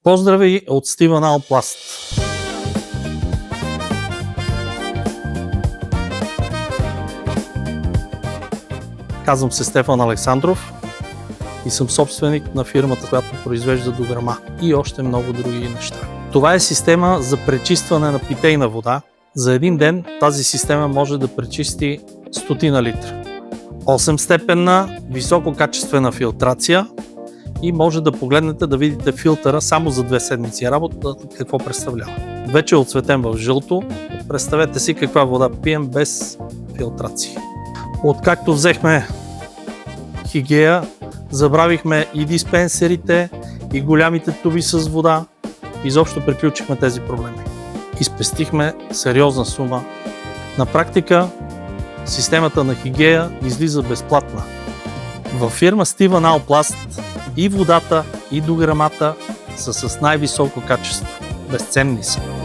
Поздрави от Стивън Алпласт. Казвам се Стефан Александров и съм собственик на фирмата, която произвежда дограма и още много други неща. Това е система за пречистване на питейна вода. За един ден тази система може да пречисти 100 литра. 8-степенна, висококачествена филтрация и може да погледнете да видите филтъра само за 2 седмици работа какво представлява. Вече е отцветен в жълто. Представете си каква вода пием без филтрация. Откакто взехме Хигея, забравихме и диспенсерите, и голямите туби с вода. Изобщо приключихме тези проблеми. И спестихме сериозна сума. На практика системата на Хигея излиза безплатна. Във фирма Стивън Алпласт и водата, и дограмата са с най-високо качество. Безценни са.